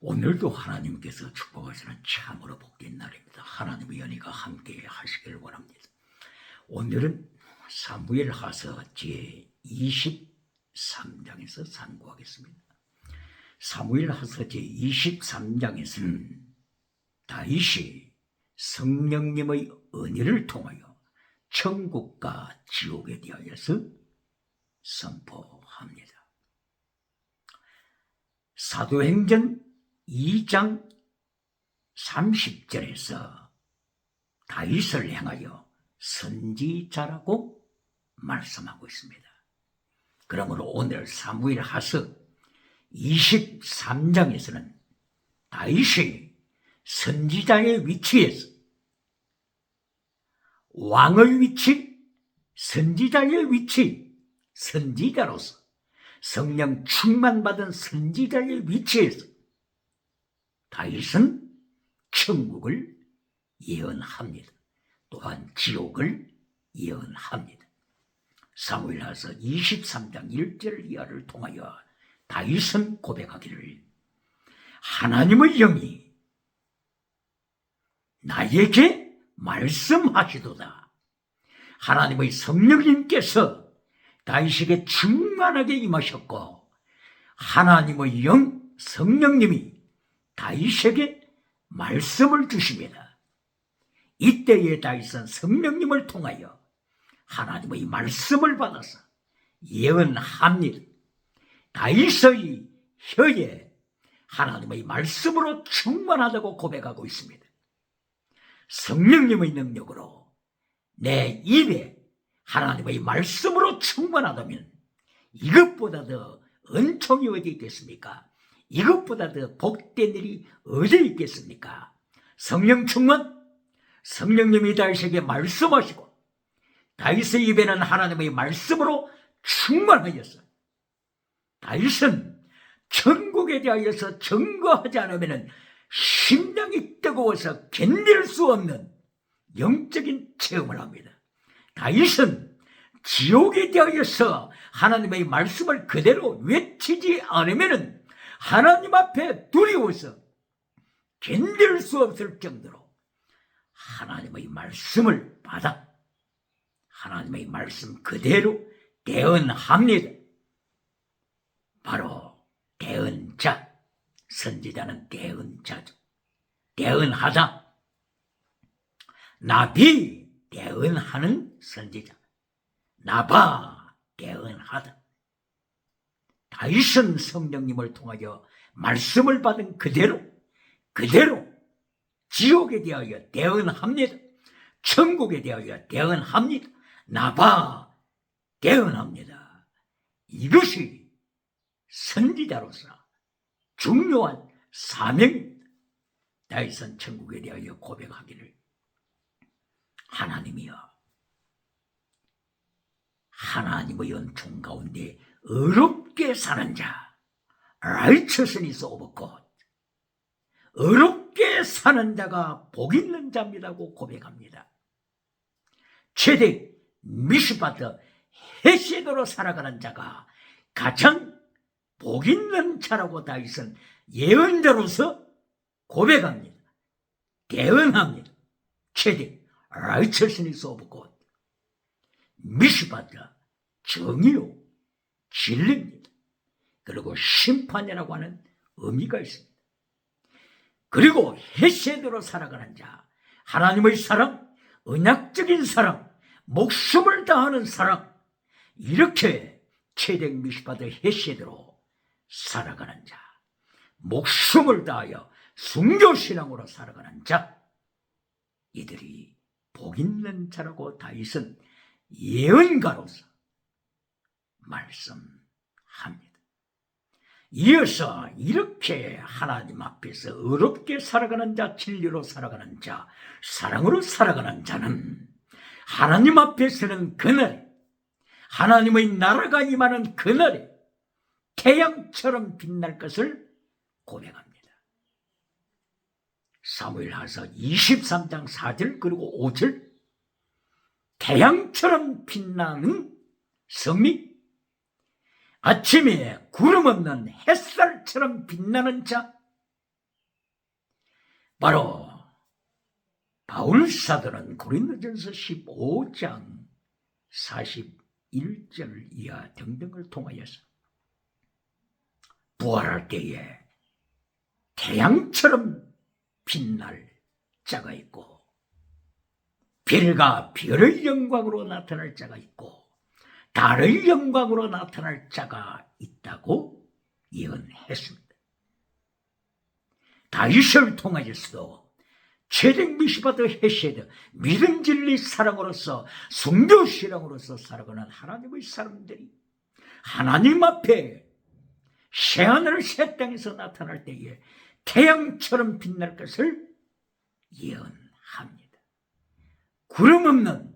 오늘도 하나님께서 축복하시는 참으로 복된 날입니다. 하나님의 연희가 함께 하시길 원합니다. 오늘은 사무엘하서 제23장에서 상고하겠습니다. 사무엘하서 제23장에서는 다윗이 성령님의 은혜를 통하여 천국과 지옥에 대하여서 선포합니다. 사도행전 2장 30절에서 다윗을 향하여 선지자라고 말씀하고 있습니다. 그러므로 오늘 사무엘하서 23장에서는 다윗이 선지자의 위치에서 왕의 위치, 선지자의 위치, 선지자로서 성령 충만받은 선지자의 위치에서 다윗은 천국을 예언합니다. 또한 지옥을 예언합니다. 사무엘하서 23장 1절 이하를 통하여 다윗은 고백하기를 하나님의 영이 나에게 말씀하시도다. 하나님의 성령님께서 다윗에게 충만하게 임하셨고 하나님의 영 성령님이 다윗에게 말씀을 주십니다. 이때에 다윗은 성령님을 통하여 하나님의 말씀을 받아서 예언합니다. 다윗의 혀에 하나님의 말씀으로 충만하다고 고백하고 있습니다. 성령님의 능력으로 내 입에 하나님의 말씀으로 충만하다면 이것보다 더 은총이 어디 있겠습니까? 이것보다 더 복된 일이 어디 있겠습니까? 성령 충만, 성령님이 다윗에게 말씀하시고 다윗의 입에는 하나님의 말씀으로 충만하였어. 다윗은 천국에 대하여서 증거하지 않으면 심장이 뜨거워서 견딜 수 없는 영적인 체험을 합니다. 다윗은 지옥에 대하여서 하나님의 말씀을 그대로 외치지 않으면 하나님 앞에 두려워서 견딜 수 없을 정도로 하나님의 말씀을 받아 하나님의 말씀 그대로 대언합니다. 바로 대언자, 선지자는 대언자죠. 대언하다. 나비 대언하는 선지자, 나바 대언하다. 다윗은 성령님을 통하여 말씀을 받은 그대로 지옥에 대하여 대언합니다. 천국에 대하여 대언합니다. 나바 대언합니다. 이것이 선지자로서 중요한 사명입니다. 다윗은 천국에 대하여 고백하기를 하나님이여, 하나님의 은총 가운데 어렵게 사는 자, righteousness of God, 어렵게 사는 자가 복 있는 자입니다고 고백합니다. 최대 미스바트 헤세드로 살아가는 자가 가장 복 있는 자라고 다윗은 예언자로서 고백합니다. 대언합니다. 최대 righteousness of God, 미스바트 정의요 진리입니다. 그리고 심판이라고 하는 의미가 있습니다. 그리고 헤세드로 살아가는 자, 하나님의 사랑, 언약적인 사랑, 목숨을 다하는 사랑, 이렇게 최대 미스바트 헤세드로 살아가는 자, 목숨을 다하여 순교신앙으로 살아가는 자, 이들이 복 있는 자라고 다윗은 예언가로서 말씀합니다. 이어서 이렇게 하나님 앞에서 어렵게 살아가는 자, 진리로 살아가는 자, 사랑으로 살아가는 자는 하나님 앞에서는 그날, 하나님의 나라가 임하는 그날에 태양처럼 빛날 것을 고백합니다. 사무엘하서 23장 4절 그리고 5절, 태양처럼 빛나는 성리, 아침에 구름 없는 햇살처럼 빛나는 자, 바로 바울 사도는 고린도전서 15장 41절 이하 등등을 통하여서 부활할 때에 태양처럼 빛날 자가 있고 별과 별의 영광으로 나타날 자가 있고 달의 영광으로 나타날 자가 있다고 예언했습니다. 다윗을 통하여서도 최적 미시바드 헤세드 믿음 진리 사랑으로서 순교 신앙으로서 살아가는 하나님의 사람들이 하나님 앞에 새하늘 새 땅에서 나타날 때에 태양처럼 빛날 것을 예언합니다. 구름 없는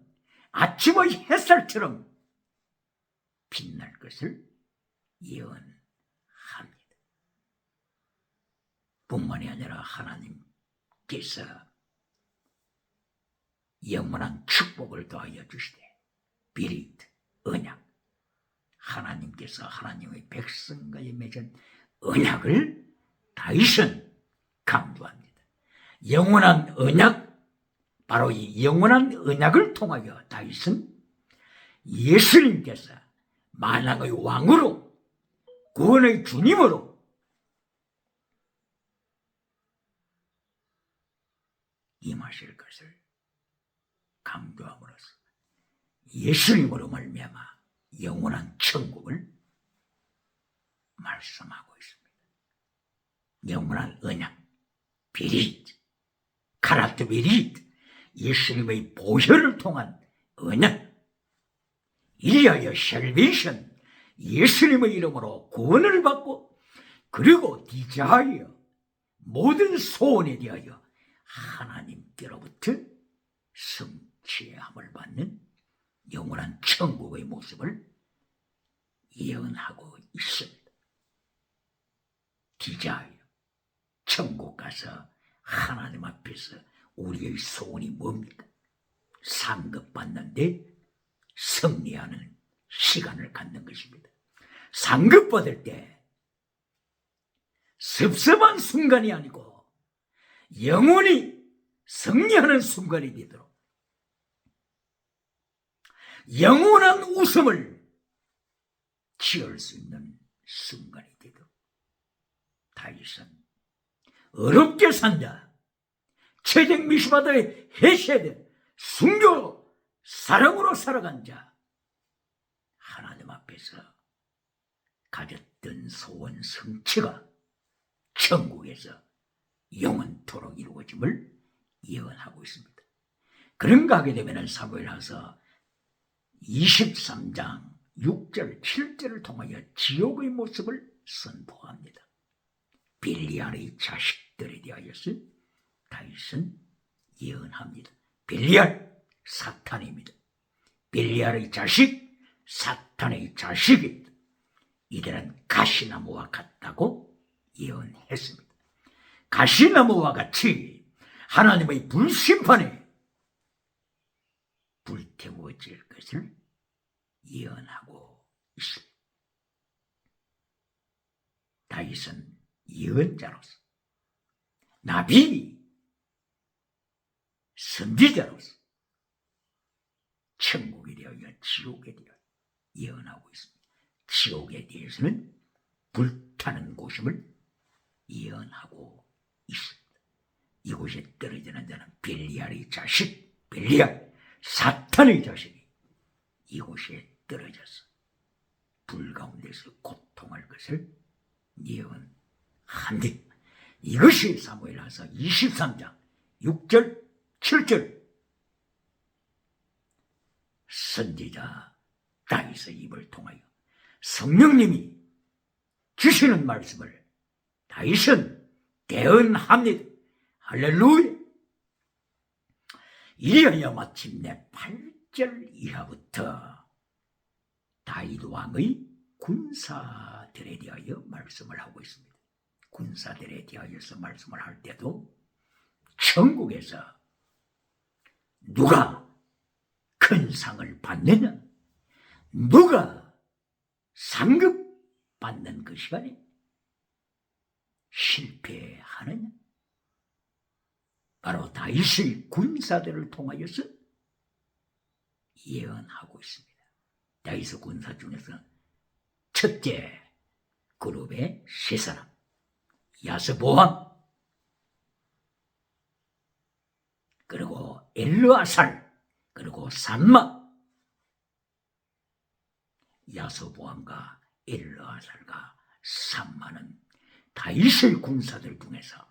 아침의 햇살처럼 빛날 것을 예언합니다. 뿐만이 아니라 하나님께서 영원한 축복을 더하여 주시되 비리트 언약, 하나님께서 하나님의 백성과의 맺은 언약을 다윗은 강조합니다. 영원한 언약, 바로 이 영원한 언약을 통하여 다윗은 예수님께서 만왕의 왕으로 구원의 주님으로 임하실 것을 강조함으로써 예수님으로 말미암아 영원한 천국을 말씀하고 있습니다. 영원한 언약, 비릿, 카라트 비릿, 예수님의 보혈을 통한 언약, 이리하여 셀베이션, 예수님의 이름으로 구원을 받고 그리고 디자하여 모든 소원에 대하여 하나님께로부터 성취함을 받는 영원한 천국의 모습을 예언하고 있습니다. 디자하여 천국 가서 하나님 앞에서 우리의 소원이 뭡니까? 상급 받는데 승리하는 시간을 갖는 것입니다. 상급 받을 때 섭섭한 순간이 아니고 영원히 승리하는 순간이 되도록 영원한 웃음을 지을 수 있는 순간이 되도록 다윗은 어렵게 산다, 최적 미시바드의 헤세드, 순교 사랑으로 살아간 자, 하나님 앞에서 가졌던 소원 성취가 천국에서 영원토록 이루어짐을 예언하고 있습니다. 그런가 하게 되면 사무엘하서 23장 6절 7절을 통하여 지옥의 모습을 선포합니다. 빌리알의 자식들에 대하여서 다윗은 예언합니다. 빌리알 사탄입니다. 빌리알의 자식, 사탄의 자식입니다. 이들은 가시나무와 같다고 예언했습니다. 가시나무와 같이 하나님의 불심판에 불태워질 것을 예언하고 있습니다. 다윗은 예언자로서, 나비, 선지자로서 천국에 대하여 지옥에 대하여 예언하고 있습니다. 지옥에 대해서는 불타는 곳임을 예언하고 있습니다. 이곳에 떨어지는 자는 벨리알의 자식, 벨리알, 사탄의 자식이 이곳에 떨어져서 불 가운데서 고통할 것을 예언합니다. 이것이 사무엘하서 23장 6절 7절 선지자 다윗의 입을 통하여 성령님이 주시는 말씀을 다윗은 대언합니다. 할렐루야. 이리하여 마침내 8절 이하부터 다윗 왕의 군사들에 대하여 말씀을 하고 있습니다. 군사들에 대하여서 말씀을 할 때도 천국에서 누가 큰 상을 받느냐, 누가 상급 받는 그 시간에 실패하느냐, 바로 다윗의 군사들을 통하여서 예언하고 있습니다. 다윗의 군사 중에서 첫째 그룹의 세 사람, 야스보암, 그리고 엘르아살, 그리고 삼마. 야스보암과 엘르아살과 삼마는 다윗의 군사들 중에서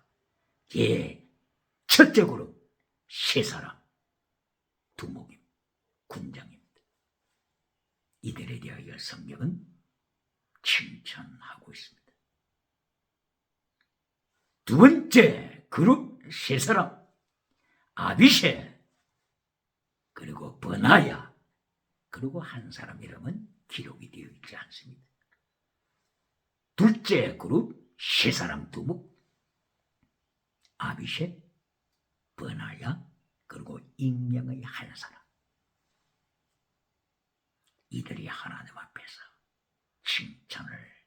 첫째 그룹 세 사람, 두목임, 군장입니다. 이들에 대하여 성경은 칭찬하고 있습니다. 두 번째 그룹 세 사람, 아비세, 그리고 버나야, 그리고 한 사람 이름은 기록이 되어 있지 않습니다. 둘째 그룹 세 사람 두목, 아비세, 버나야, 그리고 익명의 한 사람. 이들이 하나님 앞에서 칭찬을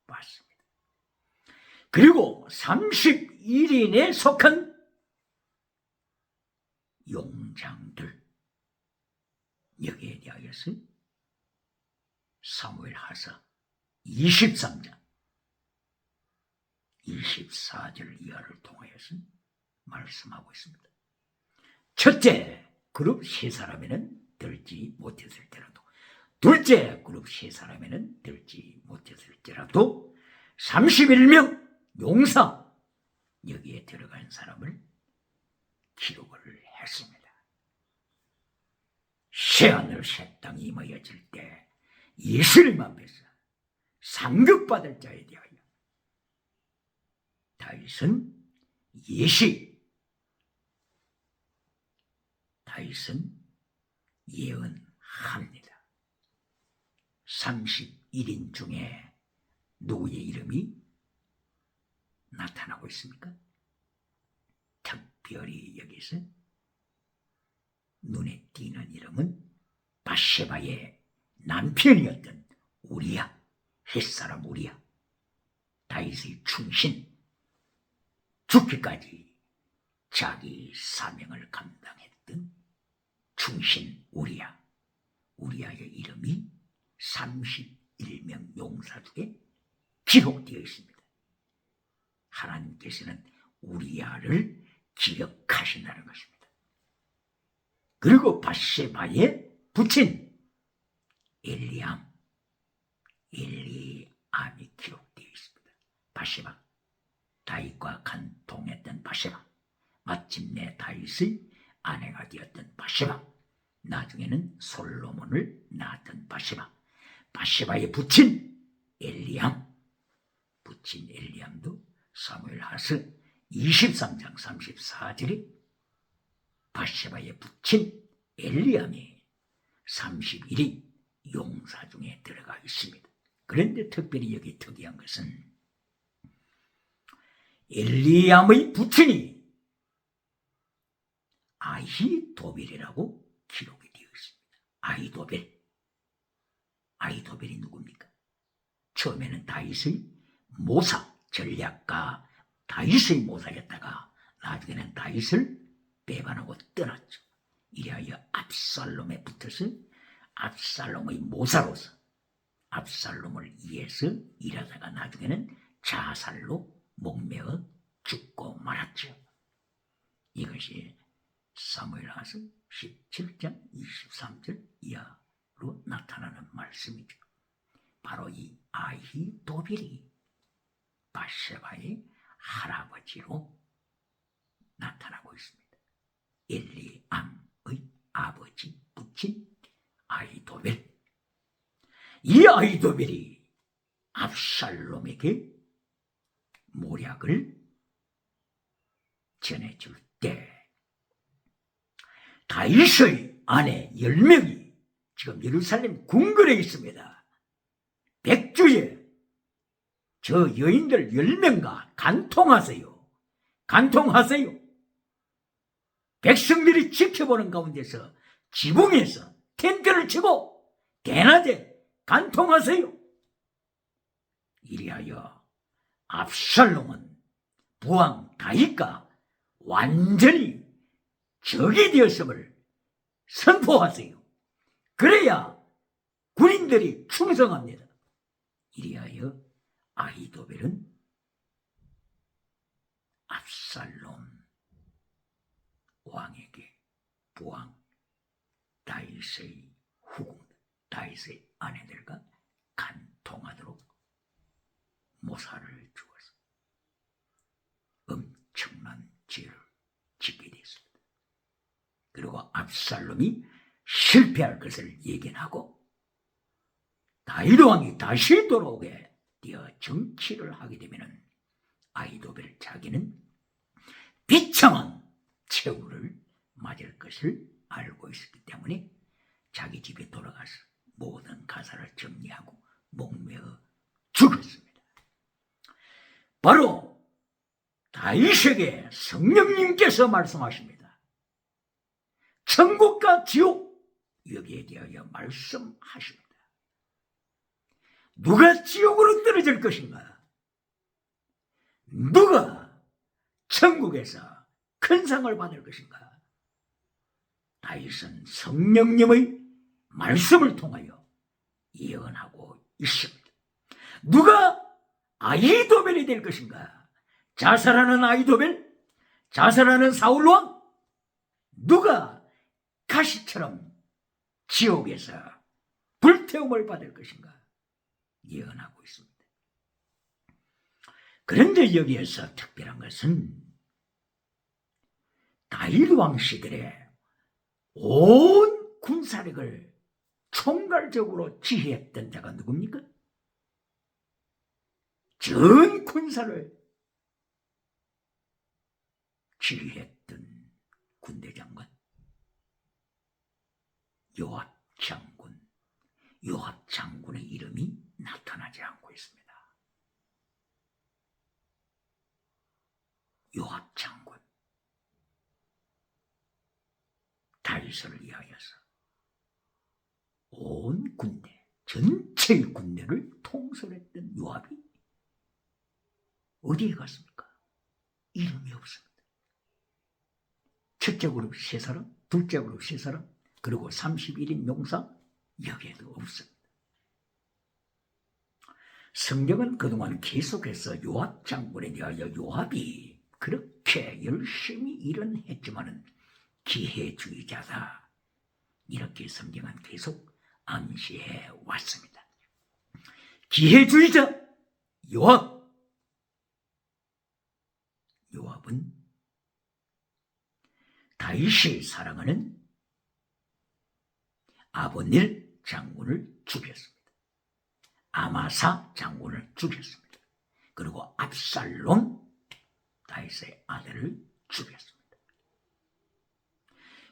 받습니다. 그리고 31인에 속한 용장들, 여기에 대하여서 사무엘하서 23장 24절 이하를 통하여서 말씀하고 있습니다. 첫째 그룹 세 사람에는 들지 못했을지라도, 둘째 그룹 세 사람에는 들지 못했을지라도 31명 용사, 여기에 들어간 사람을 기록을 했습니다. 새하늘 새 땅이 임하여질 때 예수님 앞에서 상급받을 자에 대하여 다윗은 예언합니다. 31인 중에 누구의 이름이 나타나고 있습니까? 특별히 여기서 눈에 띄는 이름은 밧세바의 남편이었던 우리야, 햇사람 우리야, 다윗의 충신, 죽기까지 자기 사명을 감당했던 충신 우리야의 이름이 31명 용사 중에 기록되어 있습니다. 하나님께서는 우리야를 기억하신다는 것입니다. 그리고 밧세바의 부친 엘리암이 기록되어 있습니다. 밧세바, 다윗과 간통했던 밧세바, 마침내 다윗의 아내가 되었던 밧세바, 나중에는 솔로몬을 낳았던 밧세바, 밧세바의 부친 엘리암도 사무엘하서 23장 34절에 밧세바의 부친 엘리암이 31인 용사 중에 들어가 있습니다. 그런데 특별히 여기 특이한 것은 엘리암의 부친이 아히도벨이라고 기록이 되어 있습니다. 아히도벨이 누굽니까? 처음에는 다윗의 모사, 전략가, 다윗의 모사였다가 나중에는 다윗을 배반하고 떠났죠. 이래하여 압살롬에 붙어서 압살롬의 모사로서 압살롬을 위해서 일하다가 나중에는 자살로 목매어 죽고 말았죠. 이것이 사무엘하서 17장 23절 이하로 나타나는 말씀이죠. 바로 이 아히도벨이 밧세바의 할아버지로 나타나고 있습니다. 엘리암의 아버지, 부친 아히도벨. 이 아히도벨이 압살롬에게 모략을 전해줄 때 다윗의 아내 10명이 지금 예루살렘 궁궐에 있습니다. 백주에 저 여인들 10명과 간통하세요. 백성들이 지켜보는 가운데서 지붕에서 텐트를 치고 대낮에 간통하세요. 이리하여 압살롬은 부왕 다윗과 완전히 적이 되었음을 선포하세요. 그래야 군인들이 충성합니다. 이리하여 아히도벨은 압살롬 왕에게 부왕 다윗의 후궁, 다윗의 아내들과 간통하도록 모사를 주어서 엄청난 죄를 짓게 됐습니다. 그리고 압살롬이 실패할 것을 예견하고 다윗 왕이 다시 돌아오게 되어 정치를 하게 되면 아히도벨 자기는 비참한 최후를 맞을 것을 알고 있었기 때문에 자기 집에 돌아가서 모든 가사를 정리하고 목매어 죽었습니다. 바로 다윗에게 성령님께서 말씀하십니다. 천국과 지옥 여기에 대하여 말씀하십니다. 누가 지옥으로 떨어질 것인가? 누가 천국에서 큰 상을 받을 것인가? 다윗은 성령님의 말씀을 통하여 예언하고 있습니다. 누가 아히도벨이 될 것인가? 자살하는 아히도벨? 자살하는 사울왕? 누가 가시처럼 지옥에서 불태움을 받을 것인가? 예언하고 있습니다. 그런데 여기에서 특별한 것은 다윗 왕 시절에 온 군사력을 총괄적으로 지휘했던 자가 누굽니까? 전 군사를 지휘했던 군대 장관 요압 장군. 요압 장군의 이름이 나타나지 않고 있습니다. 요압 장군, 다윗을 위하여서 온 군대, 전체의 군대를 통솔했던 요압이 어디에 갔습니까? 이름이 없습니다. 첫째 그룹 3사람, 둘째 그룹 3사람, 그리고 31인 용사, 여기에도 없습니다. 성경은 그동안 계속해서 요압 장군에 대하여 요압이 그렇게 열심히 일은 했지만은 기회주의자다, 이렇게 성경은 계속 암시해 왔습니다. 기회주의자 요압은 다윗이 사랑하는 아브넬 장군을 죽였습니다. 아마사 장군을 죽였습니다. 그리고 압살롬, 다윗의 아들을 죽였습니다.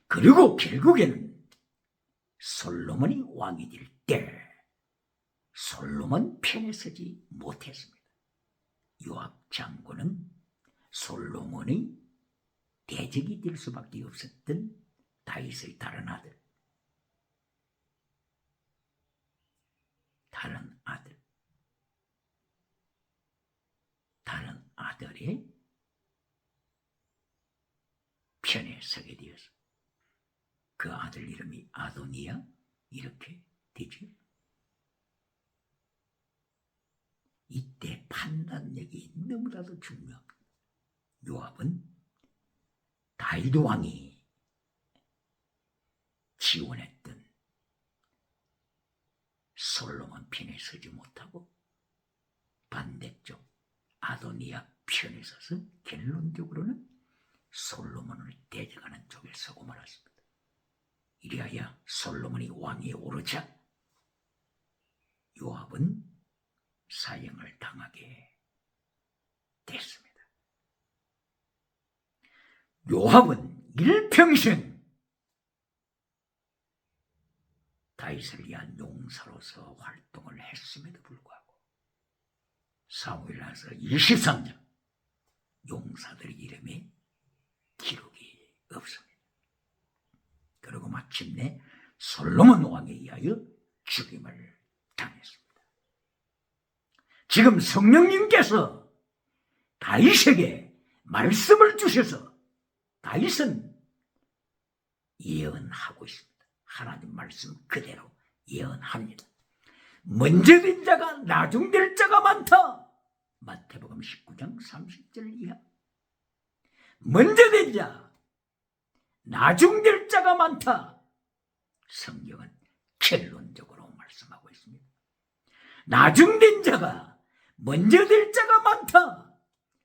그리고 결국에는 솔로몬이 왕이 될 때 솔로몬 편에 서지 못했습니다. 요압 장군은 솔로몬의 대적이 될 수밖에 없었던 다윗의 다른 아들의 편에 서게 되어서 그 아들 이름이 아도니아, 이렇게 되죠. 이때 판단력이 너무나도 중요합니다. 요압은 다윗 왕이 지원했던 솔로몬 편에 서지 못하고 반대쪽 아도니아 편에 서서 결론적으로는 솔로몬을 대적하는 쪽에 서고 말았습니다. 이리하여 솔로몬이 왕위에 오르자 요압은 사형을 당하게 됐습니다. 요압은 일평생 다윗을 위한 용사로서 활동을 했음에도 불구하고 사무엘하서 23장 용사들 이름에 기록이 없습니다. 그리고 마침내 솔로몬 왕에 의하여 죽임을 당했습니다. 지금 성령님께서 다윗에게 말씀을 주셔서 다윗은 예언하고 있습니다. 하나님 말씀 그대로 예언합니다. 먼저 된 자가 나중될 자가 많다. 마태복음 19장 30절 이하. 먼저 된 자, 나중될 자가 많다. 성경은 결론적으로 말씀하고 있습니다. 나중된 자가 먼저 될 자가 많다.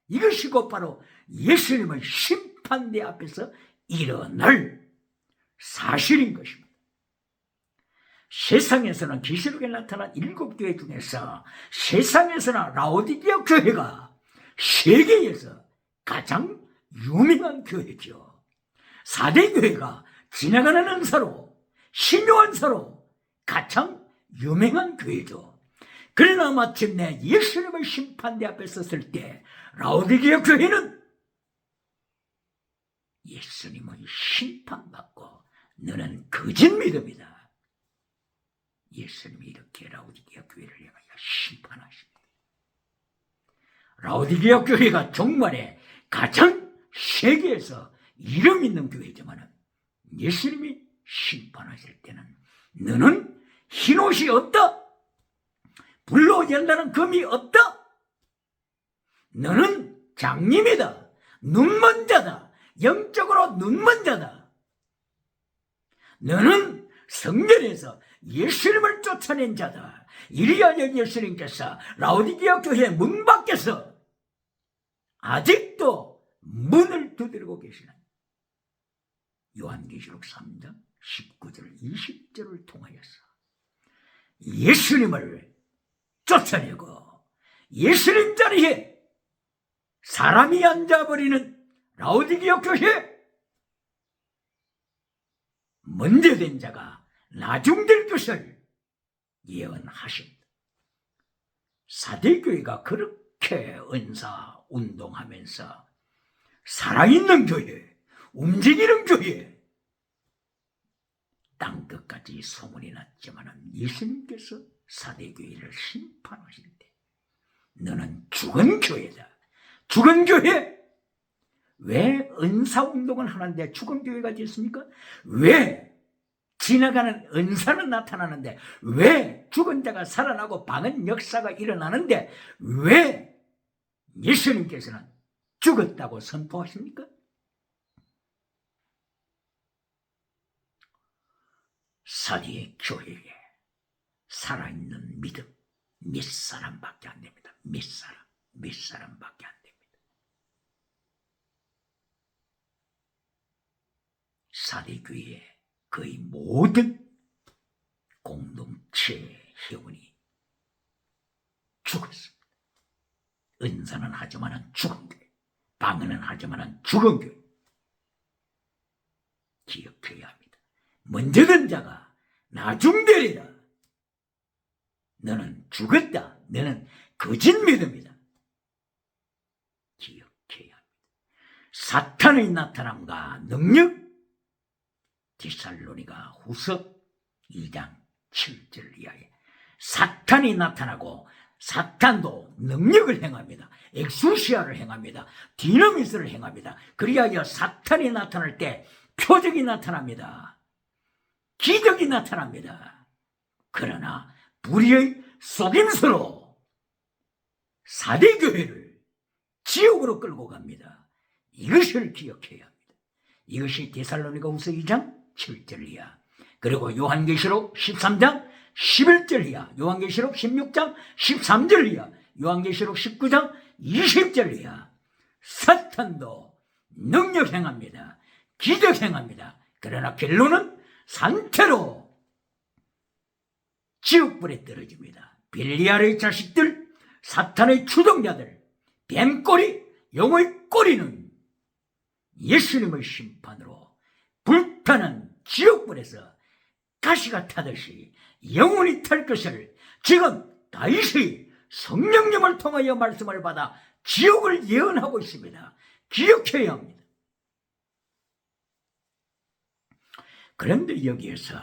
이것이 곧바로 예수님의 심판대 앞에서 일어날 사실인 것입니다. 세상에서는 계시록에 나타난 7교회 중에서 세상에서나 라오디게아 교회가 세계에서 가장 유명한 교회죠. 4대 교회가 지나가는 은사로, 신요한사로 가장 유명한 교회죠. 그러나 마침내 예수님의 심판대 앞에 섰을 때 라오디게아 교회는 예수님의 심판받고 너는 거짓 믿음이다. 예수님이 이렇게 라오디게아 교회를 향하여 심판하십니다. 라오디게아 교회가 종말에 가장 세계에서 이름 있는 교회지만 예수님이 심판하실 때는 너는 흰옷이 없다. 불로 연다는 금이 없다. 너는 장님이다. 눈먼 자다. 영적으로 눈먼 자다. 너는 성전에서 예수님을 쫓아낸 자다. 이리하여 예수님께서 라오디게아 교회 문 밖에서 아직도 문을 두드리고 계시는 요한계시록 3장 19절 20절을 통하여서 예수님을 쫓아내고 예수님 자리에 사람이 앉아버리는 라오디게아 교회, 먼저 된 자가 나중될 것을 예언하십니다. 4대 교회가 그렇게 은사 운동하면서 살아있는 교회, 움직이는 교회, 땅끝까지 소문이 났지만 예수님께서 4대 교회를 심판하실 때 너는 죽은 교회다. 죽은 교회. 왜 은사운동을 하는데 죽은 교회가 됐습니까? 왜 지나가는 은사는 나타나는데 왜 죽은 자가 살아나고 방언 역사가 일어나는데 왜 예수님께서는 죽었다고 선포하십니까? 사대의 교회에 살아있는 믿음 몇 사람밖에 안 됩니다. 몇 사람밖에 안 됩니다. 사대교회의 거의 모든 공동체 회원이 죽었습니다. 은사는 하지만 죽은 교회, 방언은 하지만 죽은 교회. 기억해야 합니다. 먼저 된 자가 나중되리라. 너는 죽었다. 너는 거짓 믿음이다. 기억해야 합니다. 사탄의 나타남과 능력, 디살로니가 후서 2장 7절 이하에 사탄이 나타나고 사탄도 능력을 행합니다. 엑수시아를 행합니다. 디너미스를 행합니다. 그리하여 사탄이 나타날 때 표적이 나타납니다. 기적이 나타납니다. 그러나 불의의 속임수로 4대 교회를 지옥으로 끌고 갑니다. 이것을 기억해야 합니다. 이것이 데살로니가 후서 2장 7절 이하, 그리고 요한계시록 13장 11절 이하, 요한계시록 16장 13절 이하, 요한계시록 19장 20절 이하. 사탄도 능력 행합니다. 기적 행합니다. 그러나 결론은 산채로 지옥불에 떨어집니다. 빌리알의 자식들, 사탄의 추종자들, 뱀꼬리, 용의 꼬리는 예수님의 심판으로 불타는 지옥불에서 가시가 타듯이 영원히 탈 것을 지금 다윗이 성령님을 통하여 말씀을 받아 지옥을 예언하고 있습니다. 기억해야 합니다. 그런데 여기에서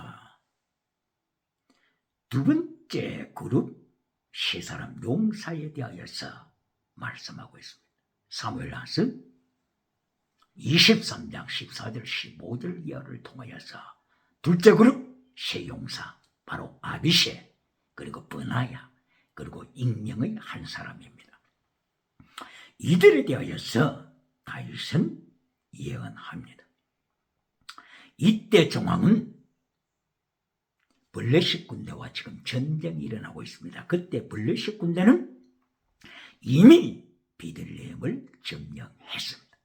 두 번째 그룹 세 사람 용사에 대하여서 말씀하고 있습니다. 사무엘하서 23장 14절 15절 이하를 통하여서 둘째 그룹 세용사 바로 아비세 그리고 브나야 그리고 익명의 한 사람입니다. 이들에 대하여서 다윗은 예언합니다. 이때 정황은 블레셋 군대와 지금 전쟁이 일어나고 있습니다. 그때 블레셋 군대는 이미 베들레헴을 점령했습니다.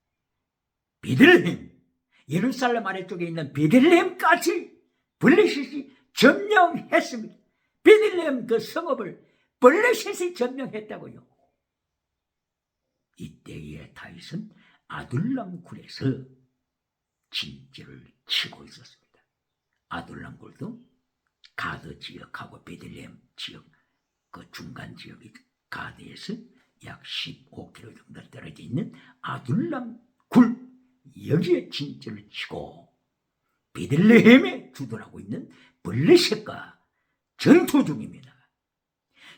베들레헴, 예루살렘 아래쪽에 있는 베들레헴까지 블레셋이 점령했습니다. 베들레헴 그 성읍을 블레셋이 점령했다고요. 이때에 다윗은 아둘람 굴에서 진지를 치고 있었습니다. 아둘람 굴도 가드 지역하고 베들레헴 지역 그 중간 지역이 가드에서 약 15km 정도 떨어져 있는 아둘람 굴 여기에 진지를 치고 베들레헴에 주둔하고 있는 블레셋과 전투 중입니다.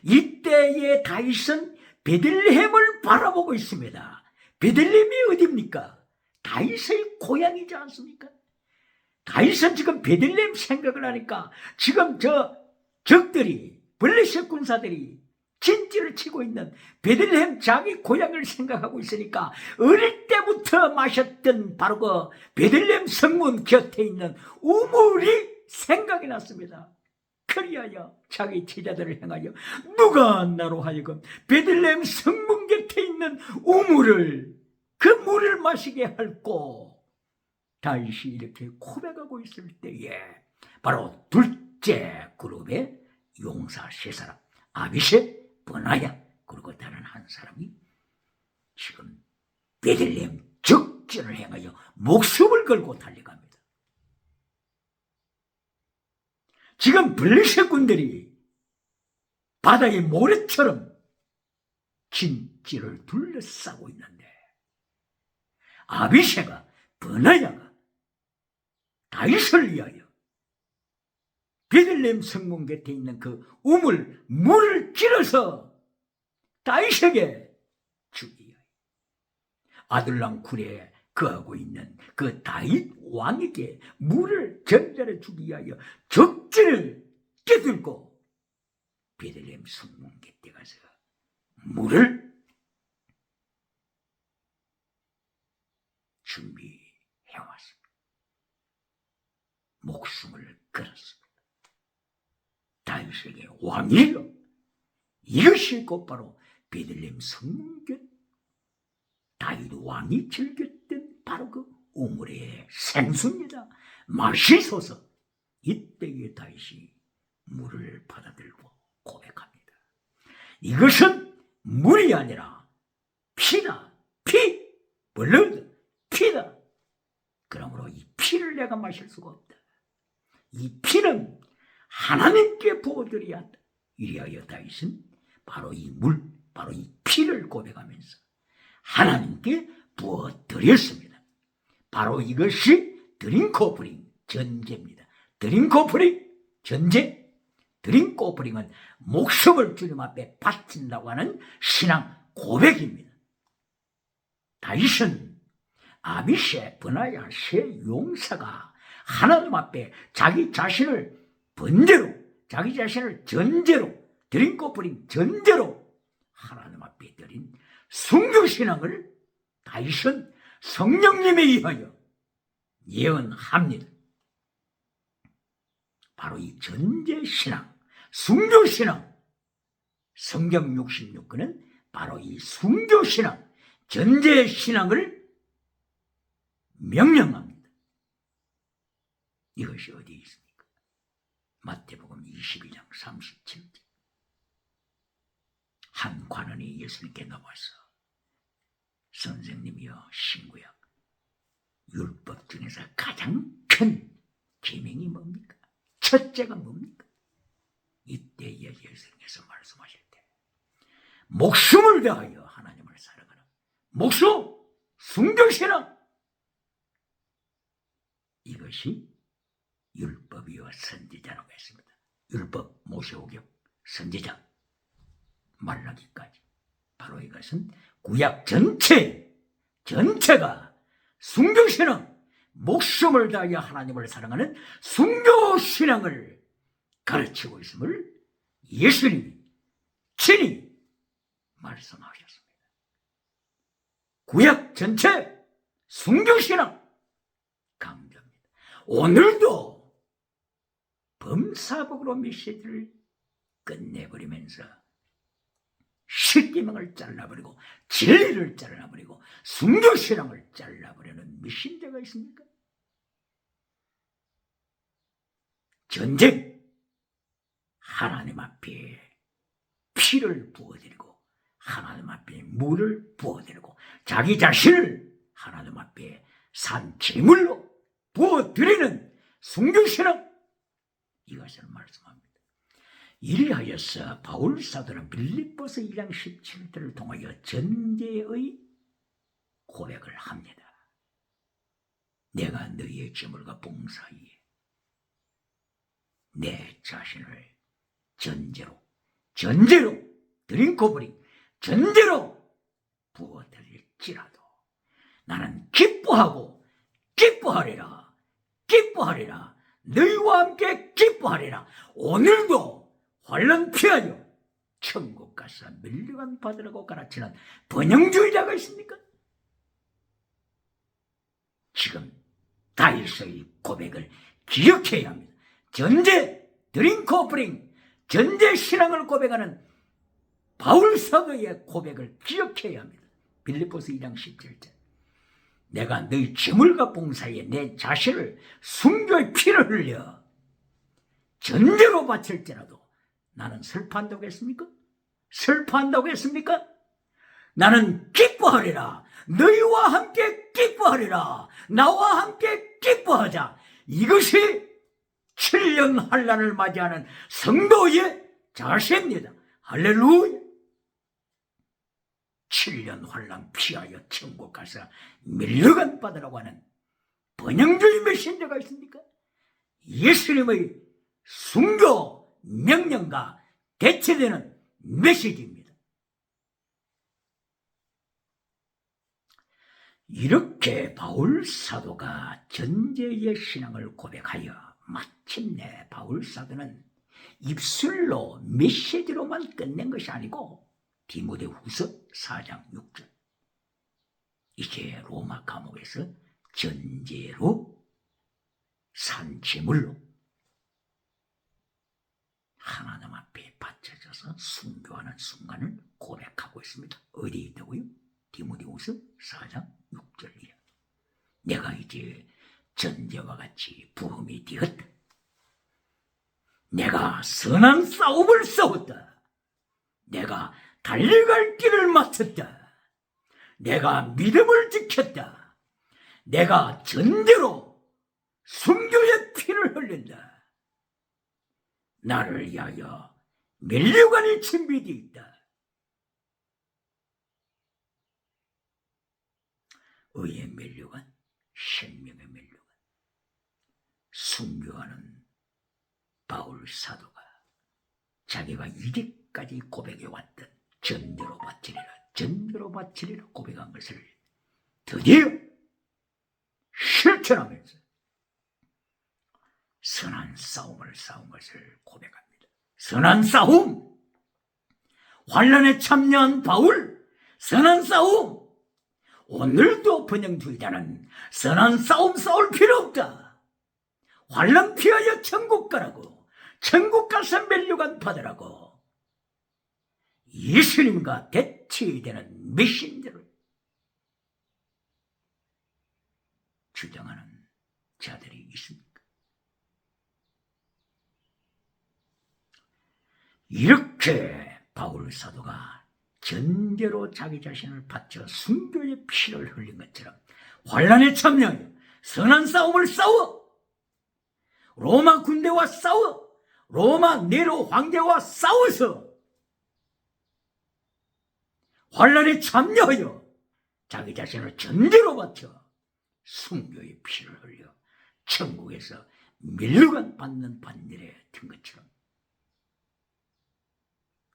이때에 다윗은 베들레헴을 바라보고 있습니다. 베들레헴이 어디입니까? 다윗의 고향이지 않습니까? 다윗은 지금 베들레헴 생각을 하니까 지금 저 적들이 블레셋 군사들이 진지를 치고 있는 베들레헴 자기 고향을 생각하고 있으니까 어릴 때부터 마셨던 바로 그 베들레헴 성문 곁에 있는 우물이 생각이 났습니다. 그리하여 자기 제자들을 향하여 누가 나로 하여금 베들레헴 성문 곁에 있는 우물을 그 물을 마시게 할꼬. 다윗이 이렇게 고백하고 있을 때에 바로 둘째 그룹의 용사 세 사람 아비세, 브나야 그리고 다른 한 사람이 지금 베들레헴 적진을 향하여 목숨을 걸고 달려갑니다. 지금 블레셋 군들이 바다의 모래처럼 진지를 둘러싸고 있는데 아비세가 브나야가 다윗을 위하여 베들레헴 성문 곁에 있는 그 우물 물을 길어서 다윗에게 주기에 아둘람 굴에 거하고 있는 그 다윗 왕에게 물을 전달해 주기 위하여 적진을 껴들고 베들레헴 성문 곁에 가서 물을 준비해왔습니다. 목숨을 걸었습니다. 다윗에게 왕이여 이것이 곧바로 베들레헴 성문 곁 다윗 왕이 즐겼던 바로 그 우물의 생수입니다. 마시소서. 이때에 다윗이 물을 받아들고 고백합니다. 이것은 물이 아니라 피다. 피. 블러드. 피다. 그러므로 이 피를 내가 마실 수가 없다. 이 피는 하나님께 부어드려야 한다. 이리하여 다윗은 바로 이 물, 바로 이 피를 고백하면서 하나님께 부어드렸습니다. 바로 이것이 드링코프링 전제입니다. 드링코프링 전제. 드링코프링은 목숨을 주님 앞에 바친다고 하는 신앙 고백입니다. 다윗은 아비세, 브나야 세 용사가 하나님 앞에 자기 자신을 번제로, 자기 자신을 전제로, 드링코프링 전제로 하나님 앞에 드린 순교신앙을 다윗은 성령님에 의하여 예언합니다. 바로 이 전제신앙, 순교신앙, 성경 66권은 바로 이 순교신앙, 전제신앙을 명령합니다. 이것이 어디에 있습니까? 마태복음 22장 37절. 한 관원이 예수님께 나와서 선생님이여 신구약 율법 중에서 가장 큰 계명이 뭡니까? 첫째가 뭡니까? 이때에 예수님께서 말씀하실 때 목숨을 다하여 하나님을 사랑하라. 목숨, 순교신앙. 이것이 율법이요 선지자라고 했습니다. 율법, 모세오경, 선지자, 말라기까지. 바로 이것은 구약 전체가 순교신앙, 목숨을 다하여 하나님을 사랑하는 순교신앙을 가르치고 있음을 예수님이 친히 말씀하셨습니다. 구약 전체 순교신앙 강조합니다. 오늘도 범사복으로 메시지를 끝내버리면서 십계명을 잘라버리고 진리를 잘라버리고 순교신앙을 잘라버리는 미신자가 있습니까? 전쟁, 하나님 앞에 피를 부어드리고 하나님 앞에 물을 부어드리고 자기 자신을 하나님 앞에 산 제물로 부어드리는 순교신앙, 이것을 말씀합니다. 이리하여서 바울 사도는 빌립보서 2장 17절을 통하여 전제의 고백을 합니다. 내가 너희의 제물과 봉사에 내 자신을 전제로 드링코브링 전제로 부어드릴지라도 나는 기뻐하리라 너희와 함께 기뻐하리라. 오늘도 환난 피하여 천국 가서 멸류관 받으라고 가르치는 번영주의자가 있습니까? 지금 다윗의 고백을 기억해야 합니다. 전제 드링코브링 전제 신앙을 고백하는 바울 사도의 고백을 기억해야 합니다. 빌립보서 2장 17절. 내가 너희 제물과 봉사에 내 자신을 순교의 피를 흘려 전제로 바칠지라도 나는 슬퍼한다고 했습니까? 나는 기뻐하리라. 너희와 함께 기뻐하리라. 나와 함께 기뻐하자. 이것이 7년 환난을 맞이하는 성도의 자세입니다. 할렐루야. 7년 환난 피하여 천국 가서 멸류관 받으라고 하는 번영주의 메신저가 있습니까? 예수님의 순교 명령과 대체되는 메시지입니다. 이렇게 바울 사도가 전제의 신앙을 고백하여 마침내 바울 사도는 입술로 메시지로만 끝낸 것이 아니고 디모데후서 4장 6절 이제 로마 감옥에서 전제로 산 제물로 하나님 앞에 바쳐져서 순교하는 순간을 고백하고 있습니다. 어디에 있다고요? 디모데후서 4장 6절이요. 내가 이제 전제와 같이 부흥이 되었다. 내가 선한 싸움을 싸웠다. 내가 달려갈 길을 마쳤다. 내가 믿음을 지켰다. 내가 전제로 순교의 피를 흘린다. 나를 위하여 멸류관이 준비되어 있다. 의의 멸류관, 생명의 멸류관. 순교하는 바울 사도가 자기가 이제까지 고백해왔던 전제로 바치리라 고백한 것을 드디어 실천하면서 선한 싸움을 싸운 것을 고백합니다. 선한 싸움, 환난에 참여한 바울, 선한 싸움. 오늘도 번영주의자는 선한 싸움 싸울 필요 없다. 환난 피하여 천국 가라고, 천국 가서 멸류관 받으라고 예수님과 대치되는 메신저를 주장하는 자들이 있습니까? 이렇게 바울 사도가 전제로 자기 자신을 바쳐 순교의 피를 흘린 것처럼 환난에 참여하여 선한 싸움을 싸워 로마 군대와 싸워 로마 네로 황제와 싸워서 환난에 참여하여 자기 자신을 전제로 바쳐 순교의 피를 흘려 천국에서 멸류관 받는 반열에 든 것처럼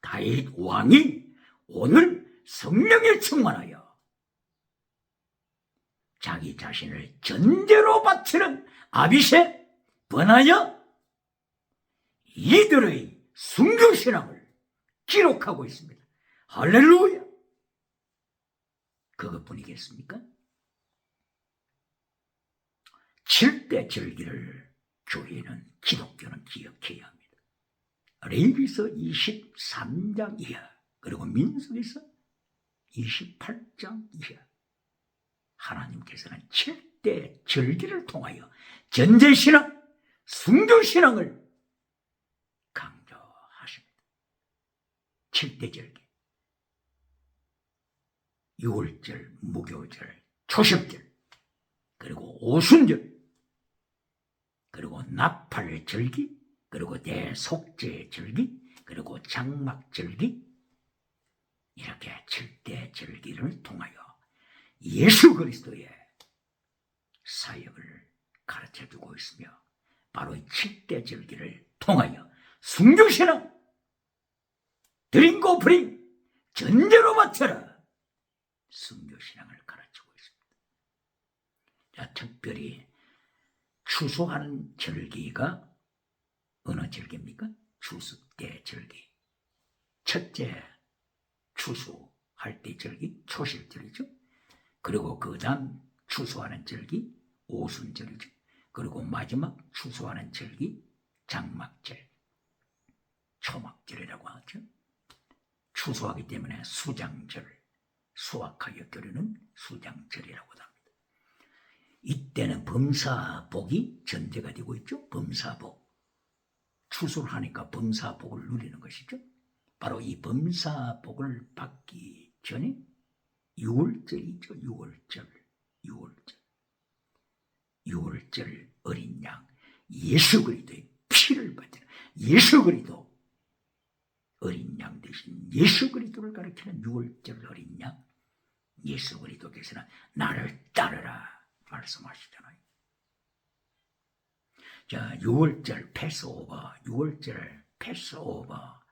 다윗 왕이 오늘 성령에 충만하여 자기 자신을 전제로 바치는 아빗에 번하여 이들의 순교신앙을 기록하고 있습니다. 할렐루야! 그것뿐이겠습니까? 7대 절기를 교회는, 기독교는 기억해야 합니다. 레위기서 23장 이하, 그리고 민수기서 28장 이하, 하나님께서는 7대 절기를 통하여 전제신앙, 순교신앙을 강조하십니다. 7대 절기, 유월절, 무교절, 초십절, 그리고 오순절, 그리고 나팔절기, 그리고 대속죄절기, 그리고 장막절기, 이렇게 7대 절기를 통하여 예수 그리스도의 사역을 가르쳐주고 있으며, 바로 이 7대 절기를 통하여 순교신앙, 드림고 프림, 전제로 바쳐라, 순교신앙을 가르치고 있습니다. 자, 특별히 추수하는 절기가 어느 절기입니까? 추수때 절기. 첫째 추수할 때 절기 초실절이죠. 그리고 그 다음 추수하는 절기 오순절이죠. 그리고 마지막 추수하는 절기 장막절, 초막절이라고 하죠. 추수하기 때문에 수장절, 수확하여 겨루는 수장절이라고 합니다. 이때는 범사복이 전제가 되고 있죠. 범사복. 추수를 하니까 범사복을 누리는 것이죠. 바로 이 범사복을 받기 전에 6월절이죠. 6월절 어린 양, 예수 그리스도의 피를 받는, 예수 그리스도 어린 양 대신 예수 그리스도를 가리키는 6월절 어린 양, 예수 그리스도께서는 나를 따르라 말씀하시잖아요. 자, 6월절 패스오버, 6월절 패스오버.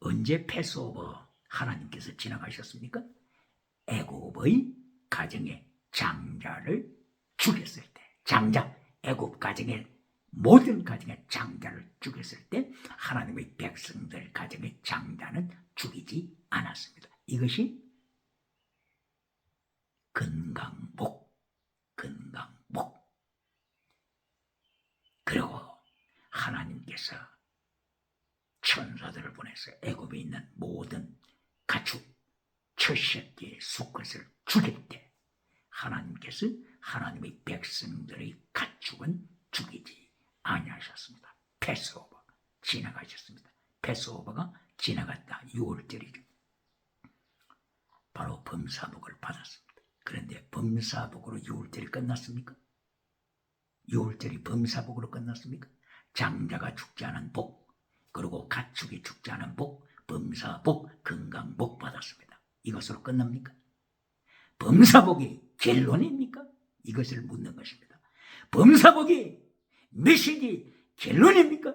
언제 패스오버 하나님께서 지나가셨습니까? 애굽의 가정에 장자를 죽였을 때, 장자, 애굽 가정에, 모든 가정의 장자를 죽였을 때 하나님의 백성들 가정의 장자는 죽이지 않았습니다. 이것이 건강복. 그리고 하나님께서 천사들을 보내서 애굽에 있는 모든 가축 첫째 수컷을 죽일 때 하나님께서 하나님의 백성들의 가축은 죽이지 아니하셨습니다. 패스오버 지나가셨습니다. 패스오버가 지나갔다. 6월절이죠. 바로 범사복을 받았습니다. 그런데 범사복으로 6월절이 끝났습니까? 6월절이 범사복으로 끝났습니까? 장자가 죽지 않은 복, 그리고 가축이 죽지 않은 복, 범사복, 건강복 받았습니다. 이것으로 끝납니까? 범사복이 결론입니까? 이것을 묻는 것입니다. 범사복이 메시지 결론입니까?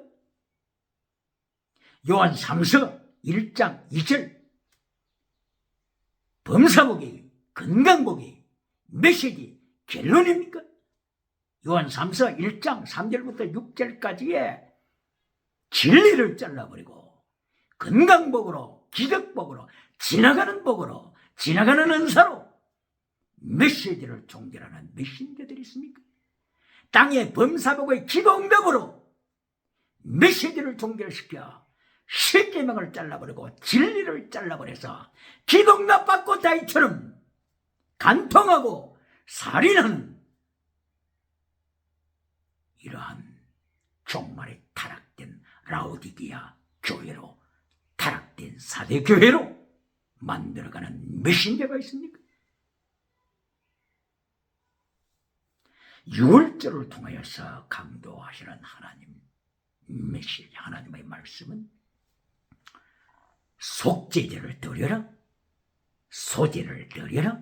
요한 3서 1장 2절, 범사복이, 건강복이 메시지 결론입니까? 요한 3서 1장 3절부터 6절까지의 진리를 잘라버리고 건강복으로, 기적복으로, 지나가는 복으로, 지나가는 은사로 메시지를 종결하는 메신저들이 있습니까? 땅의 범사복의 기도응답으로 메시지를 종결시켜 십계명을 잘라버리고 진리를 잘라버려서 기도응답 받고 다이처럼 간통하고 살인하는 이러한 종말에 타락된 라오디게아 교회로, 타락된 사대 교회로 만들어가는 메신저가 있습니까? 6월절을 통하여서 강조하시는 하나님 메시지, 하나님의 말씀은 속죄제를 드려라, 소제를 드려라,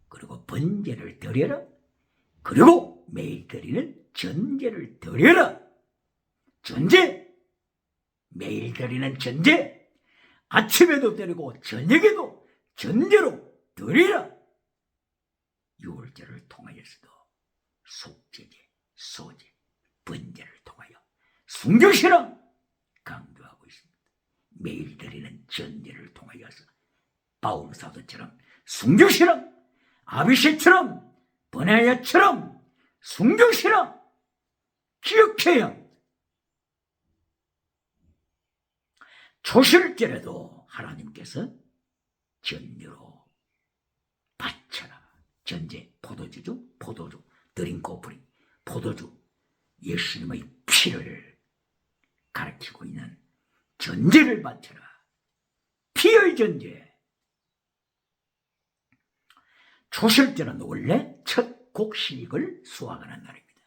그리고 번제를 드려라, 그리고 매일 드리는 전제를 드려라. 전제, 매일 드리는 전제, 아침에도 드리고 저녁에도 전제로 드리라. 유월절을 통하여서도 속죄제, 소제, 번제를 통하여 순교신앙 강조하고 있습니다. 매일 드리는 전제를 통하여서 바울 사도처럼 순교신앙, 아비새처럼 버나야처럼 순교신앙 기억해야 합니다. 초실절에도 하나님께서 전제로 바쳐라. 전제, 포도주죠. 포도주, 드링크 오프링, 포도주, 예수님의 피를 가리키고 있는 전제를 바쳐라. 피의 전제. 초실절은 원래 첫 곡식을 수확하는 날입니다.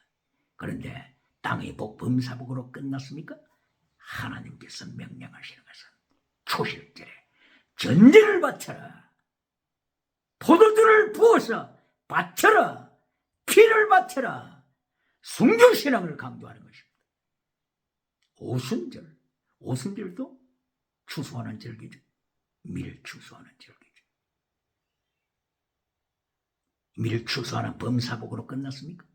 그런데 땅의 복 범사복으로 끝났습니까? 하나님께서 명령하시는 것은 초실절에 전제를 바쳐라. 포도주를 부어서 바쳐라. 피를 바쳐라. 순교신앙을 강조하는 것입니다. 오순절, 오순절도 추수하는 절기죠. 밀 추수하는 절기죠. 밀 추수하는 범사복으로 끝났습니까?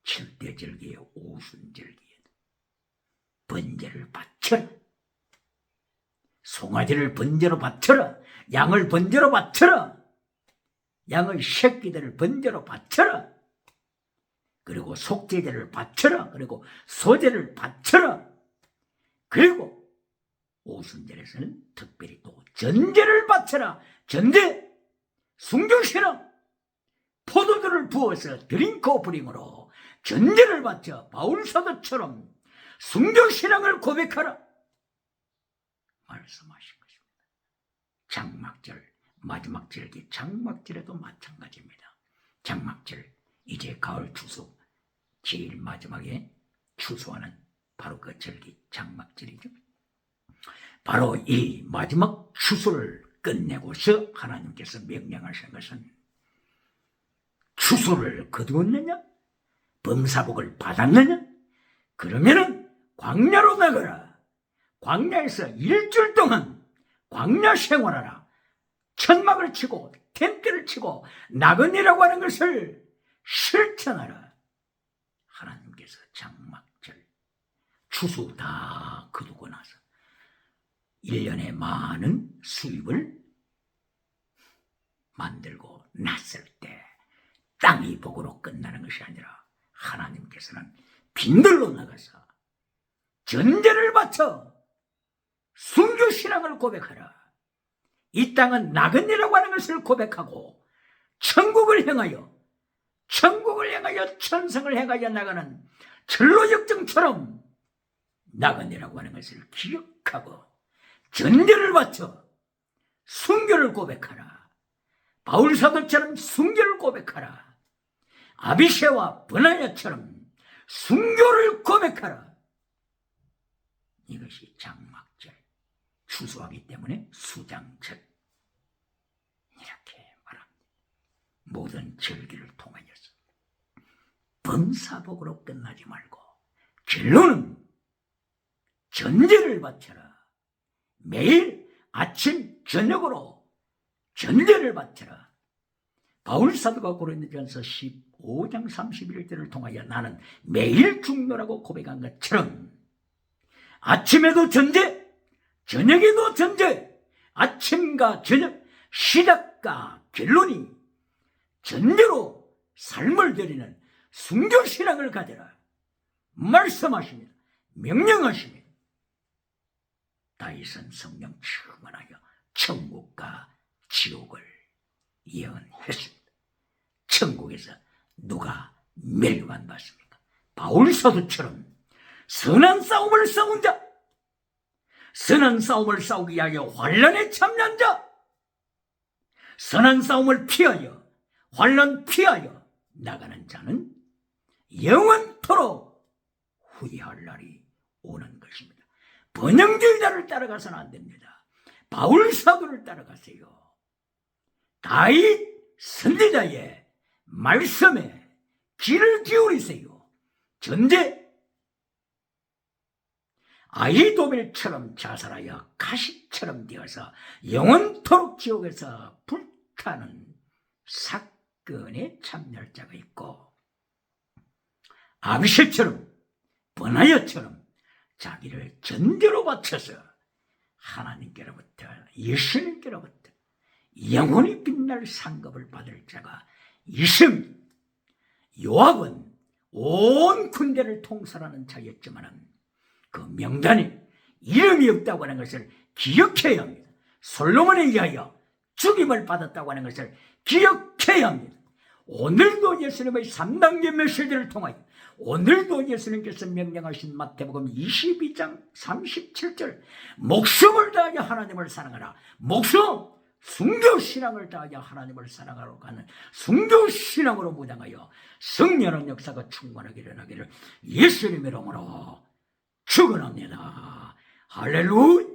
7대 절기의 오순절기에도 번제를 바쳐라. 송아지를 번제로 바쳐라. 양을 번제로 바쳐라. 양의 새끼들을 번제로 바쳐라. 그리고 속죄제를 바쳐라. 그리고 소제를 바쳐라. 그리고 오순절에서는 특별히 또 전제를 바쳐라. 전제, 순교신앙, 포도주를 부어서 드링크 오프링으로 전제를 바쳐 바울사도처럼 순교신앙을 고백하라 말씀하신 것입니다. 장막절, 마지막 절기 장막절에도 마찬가지입니다. 장막절, 이제 가을 추수 제일 마지막에 추수하는 바로 그 절기 장막절이죠. 바로 이 마지막 추수를 끝내고서 하나님께서 명령하신 것은 추수를 거두었느냐? 범사복을 받았느냐? 그러면은 광야로 나가라. 광야에서 일주일 동안 광야 생활하라. 천막을 치고 텐트를 치고 나그네라고 하는 것을 실천하라. 하나님께서 장막절 추수 다 거두고 나서 1년에 많은 수입을 만들고 났을 때 땅이 복으로 끝나는 것이 아니라 하나님께서는 빈들로 나가서 전제를 바쳐 순교신앙을 고백하라. 이 땅은 나그네라고 하는 것을 고백하고 천국을 향하여 천성을 향하여 나가는 철로역정처럼 나그네라고 하는 것을 기억하고 전제를 바쳐 순교를 고백하라. 바울사도처럼 순교를 고백하라. 아비새와 버나야처럼 순교를 고백하라. 이것이 장막절, 추수하기 때문에 수장절 이렇게 말합니다. 모든 절기를 통하여서 범사복으로 끝나지 말고 결론은 전제를 바쳐라. 매일 아침 저녁으로 전제를 바쳐라. 바울사도가 고린도전서 15장 31절을 통하여 나는 매일 죽노라고 고백한 것처럼 아침에도 전제, 저녁에도 전제, 아침과 저녁, 시작과 결론이 전제로 삶을 드리는 순교신앙을 가져라 말씀하십니다. 명령하십니다. 다윗은 성령 충만하여 천국과 지옥을 예언했습니다. 천국에서 누가 멸관받습니까? 바울사도처럼 선한 싸움을 싸운 자, 선한 싸움을 싸우기 위하여 환난에 참여한 자, 선한 싸움을 피하여 환난 피하여 나가는 자는 영원토록 후회할 날이 오는 것입니다. 번영주의자를 따라가서는 안 됩니다. 바울사도를 따라가세요. 다윗 선지자의 말씀에 귀를 기울이세요. 전제, 아히도벨처럼 자살하여 가시처럼 되어서 영원토록 지옥에서 불타는 그 은혜에 참여할 자가 있고, 아비새처럼 버나야처럼 자기를 전대로 바쳐서 하나님께로부터, 예수님께로부터 영원히 빛날 상급을 받을 자가 있습니다. 요압은 온 군대를 통솔하는 자였지만 그 명단에 이름이 없다고 하는 것을 기억해야 합니다. 솔로몬에 의하여 죽임을 받았다고 하는 것을 기억해야 합니다. 오늘도 예수님의 3단계 메시지를 통하여, 오늘도 예수님께서 명령하신 마태복음 22장 37절, 목숨을 다하여 하나님을 사랑하라. 목숨, 순교신앙을 다하여 하나님을 사랑하러 가는 순교신앙으로 무장하여 성령의 역사가 충만하게 일어나기를 예수님의 이름으로 축원합니다. 할렐루야.